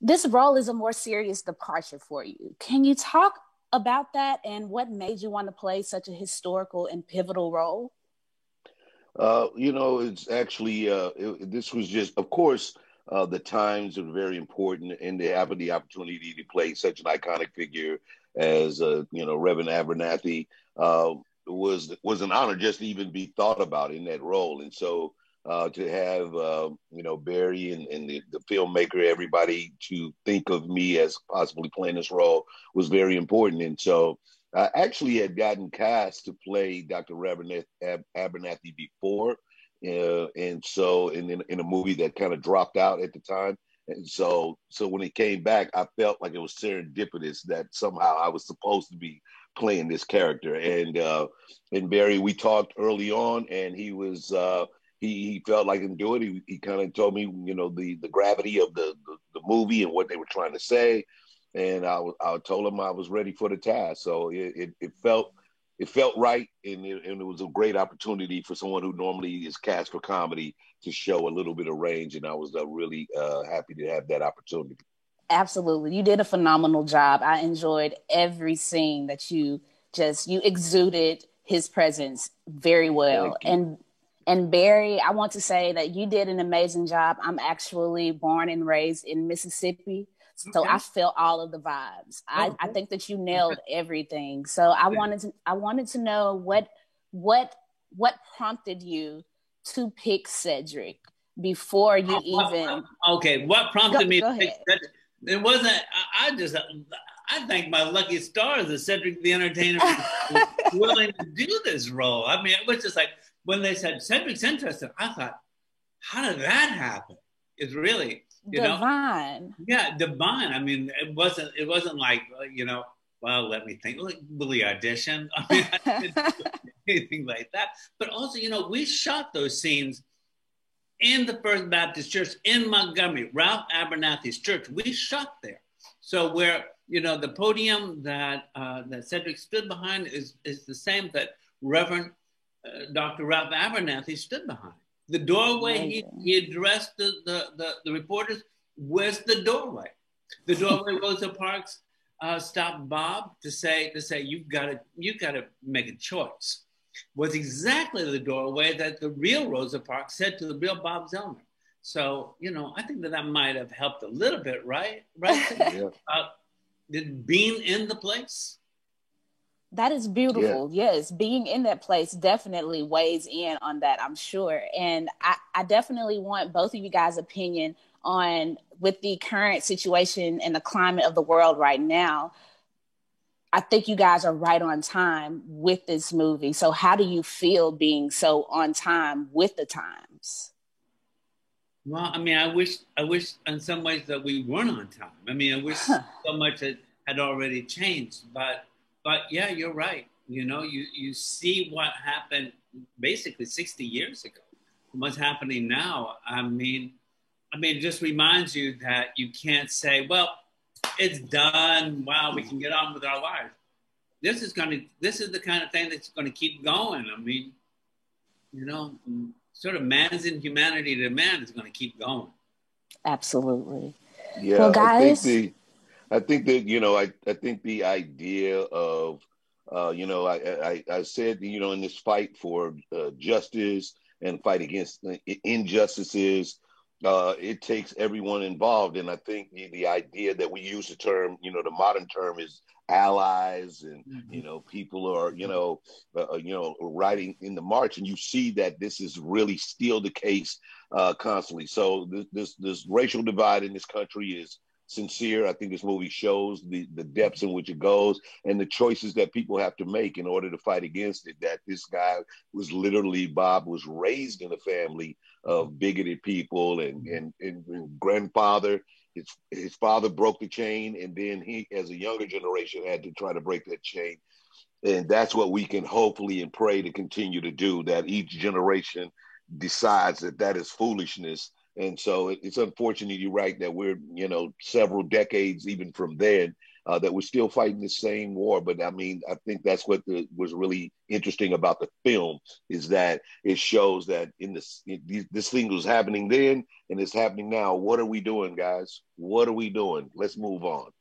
This role is a more serious departure for you. Can you talk about that and what made you want to play such a historical and pivotal role? It's actually this was just, of course, the times are very important, and to have the opportunity to play such an iconic figure as Reverend Abernathy was an honor just to even be thought about in that role. And so to have Barry and the filmmaker, everybody to think of me as possibly playing this role was very important. And so I actually had gotten cast to play Dr. Reverend Abernathy before, and so in a movie that kind of dropped out at the time. And so when it came back, I felt like it was serendipitous that somehow I was supposed to be playing this character. And Barry, we talked early on, and he felt like I can do it. He kind of told me, the gravity of the movie and what they were trying to say, and I told him I was ready for the task. So it felt right, and it was a great opportunity for someone who normally is cast for comedy to show a little bit of range, and I was really happy to have that opportunity. Absolutely. You did a phenomenal job. I enjoyed every scene that you exuded his presence very well. Thank you. And Barry, I want to say that you did an amazing job. I'm actually born and raised in Mississippi. So I Okay. felt all of the vibes. Oh, I okay. think that you Okay. nailed everything. So I wanted to know what what prompted you to pick Cedric before you even Okay, what go prompted me to go pick ahead. that? It wasn't. I thank my lucky stars that Cedric the Entertainer was willing to do this role. I mean, it was just like when they said Cedric's interested. I thought, how did that happen? It's really, Divine. yeah, divine. I mean, it wasn't like Well, let me think. Like, will he audition? I mean, I didn't do anything like that. But also, we shot those scenes in the First Baptist Church in Montgomery, Ralph Abernathy's church. We shot there. So where, the podium that Cedric stood behind is the same that Reverend Dr. Ralph Abernathy stood behind. The doorway Amazing. he addressed the reporters was the doorway. The doorway Rosa Parks stopped Bob to say you've got to make a choice, was exactly the doorway that the real Rosa Parks said to the real Bob Zellner. So, I think that might have helped a little bit, right? Right? Yeah, Being in the place. That is yeah. beautiful. Yes, being in that place definitely weighs in on that, I'm sure. And I definitely want both of you guys' opinion on with the current situation and the climate of the world right now. I think you guys are right on time with this movie. So, how do you feel being so on time with the times? Well, I mean, I wish in some ways that we weren't on time. I mean, I wish so much had already changed. But yeah, you're right. You see what happened basically 60 years ago. What's happening now? I mean, it just reminds you that you can't say, well, it's done. Wow, we can get on with our lives. This is the kind of thing that's going to keep going. I mean, you know, sort of man's inhumanity to man is going to keep going. Absolutely. Well, Yeah, guys, I think that I think the idea of I said in this fight for justice and fight against injustices, it takes everyone involved, and I think the idea that we use the term, the modern term is allies, and Mm-hmm. people are riding in the march, and you see that this is really still the case constantly. So this racial divide in this country is sincere. I think this movie shows the depths in which it goes and the choices that people have to make in order to fight against it. That this guy was literally, Bob was raised in a family of bigoted people, and grandfather, his father broke the chain, and then he, as a younger generation, had to try to break that chain. And that's what we can hopefully and pray to continue to do, that each generation decides that that is foolishness. And so it's unfortunate, you're right, that we're, several decades even from then. that we're still fighting the same war. But I mean, I think that's what was really interesting about the film, is that it shows that this thing was happening then and it's happening now. What are we doing, guys? What are we doing? Let's move on.